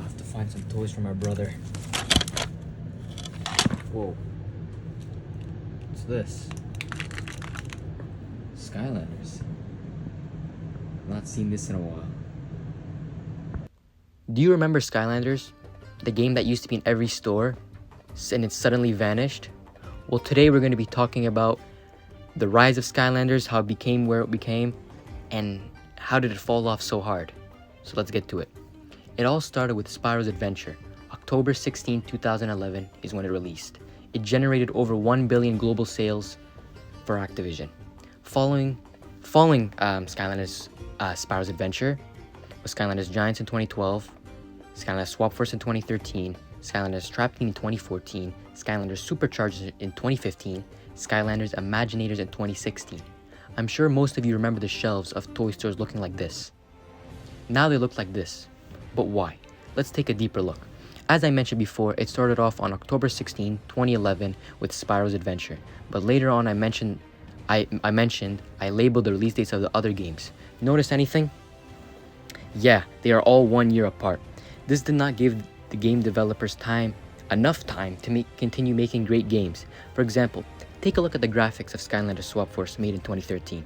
have to find some toys for my brother. Whoa. What's this? Skylanders. Not seen this in a while. Do you remember Skylanders? The game that used to be in every store and it suddenly vanished? Well, today we're going to be talking about the rise of Skylanders, how it became where it became, and how did it fall off so hard. So let's get to it. It all started with Spyro's Adventure. October 16, 2011 is when it released. It generated over 1 billion global sales for Activision. Following Skylanders Spyro's Adventure was Skylanders Giants in 2012, Skylanders Swap Force in 2013, Skylanders Trap Team in 2014, Skylanders Superchargers in 2015, Skylanders Imaginators in 2016. I'm sure most of you remember the shelves of toy stores looking like this. Now they look like this. But why? Let's take a deeper look. As I mentioned before, it started off on October 16, 2011 with Spyro's Adventure. But later on I labeled the release dates of the other games. Notice anything? Yeah, they are all 1 year apart. This did not give the game developers enough time to continue making great games. For example, take a look at the graphics of Skylanders Swap Force made in 2013.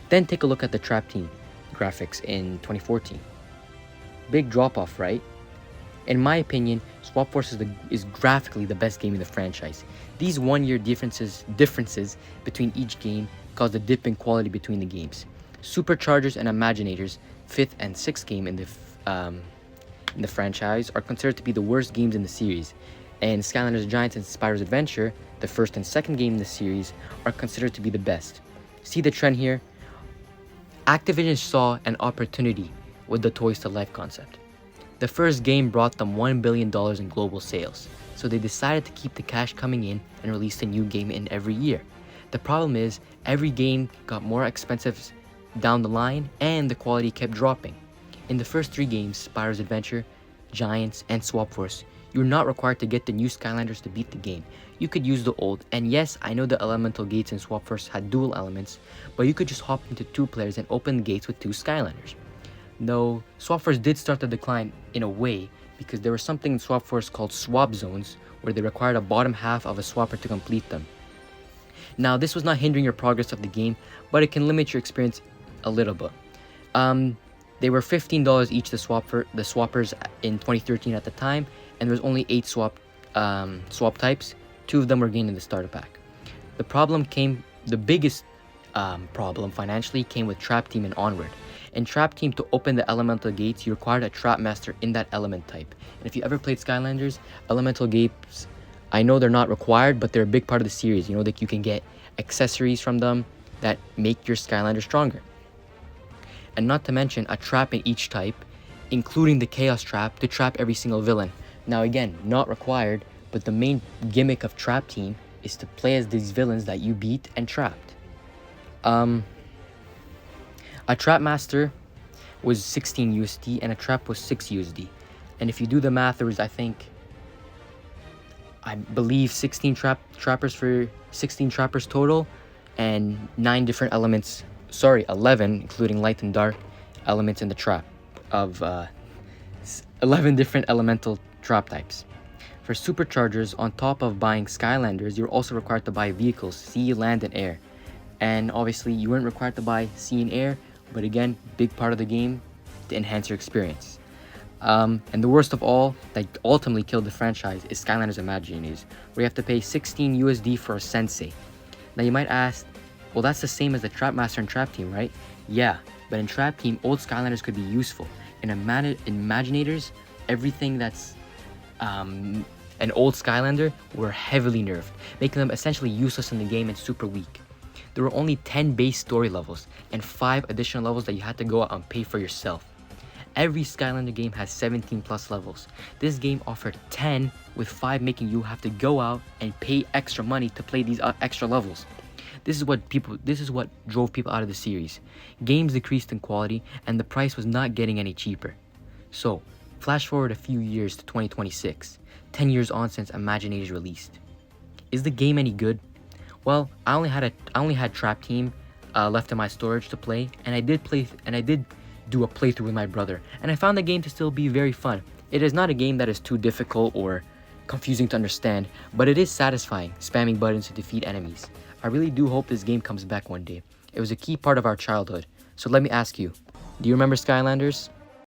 Then take a look at the Trap Team graphics in 2014. Big drop off, right? In my opinion, Swap Force is graphically the best game in the franchise. These 1 year differences between each game caused a dip in quality between the games. Superchargers and Imaginators, 5th and 6th game in the franchise, are considered to be the worst games in the series, and Skylanders Giants and Spyro's Adventure, the 1st and 2nd game in the series, are considered to be the best. See the trend here? Activision saw an opportunity with the Toys to Life concept. The first game brought them $1 billion in global sales, so they decided to keep the cash coming in and released a new game in every year. The problem is, every game got more expensive down the line and the quality kept dropping. In the first 3 games, Spyro's Adventure, Giants, and Swap Force, you were not required to get the new Skylanders to beat the game. You could use the old, and yes, I know the elemental gates in Swap Force had dual elements, but you could just hop into 2 players and open the gates with 2 Skylanders. Though, Swap Force did start to decline in a way, because there was something in Swap Force called swap zones, where they required a bottom half of a swapper to complete them. Now, this was not hindering your progress of the game, but it can limit your experience a little bit. They were $15 each, the swappers in 2013 at the time, and there was only 8 swap types. 2 of them were gained in the starter pack. The biggest problem financially came with Trap Team and Onward. In Trap Team, to open the elemental gates, you required a trap master in that element type. And if you ever played Skylanders, elemental gates, I know they're not required, but they're a big part of the series. You know that you can get accessories from them that make your Skylander stronger. And not to mention a trap in each type, including the Chaos Trap to trap every single villain. Now again, not required, but the main gimmick of Trap Team is to play as these villains that you beat and trapped. A Trap Master was 16 USD and a trap was 6 USD. And if you do the math, there was, I believe 16 trappers for 16 trappers total, and 9 different elements, 11, including light and dark elements in the trap of 11 different elemental trap types. For Superchargers, on top of buying Skylanders, you're also required to buy vehicles, sea, land, and air. And obviously, you weren't required to buy sea and air, but again, big part of the game to enhance your experience. And the worst of all, that ultimately killed the franchise, is Skylanders Imaginators, where you have to pay 16 USD for a Sensei. Now you might ask, well, that's the same as the Trap Master and Trap Team, right? Yeah, but in Trap Team, old Skylanders could be useful. In Imaginators, everything that's an old Skylander were heavily nerfed, making them essentially useless in the game and super weak. There were only 10 base story levels and 5 additional levels that you had to go out and pay for yourself. Every Skylander game has 17 plus levels. This game offered 10, with 5 making you have to go out and pay extra money to play these extra levels. This is what drove people out of the series. Games decreased in quality and the price was not getting any cheaper. So, flash forward a few years to 2026, 10 years on since Imaginators released. Is the game any good? Well, I only had Trap Team left in my storage to play, and I did do a playthrough with my brother, and I found the game to still be very fun. It is not a game that is too difficult or confusing to understand, but it is satisfying, spamming buttons to defeat enemies. I really do hope this game comes back one day. It was a key part of our childhood. So let me ask you, do you remember Skylanders?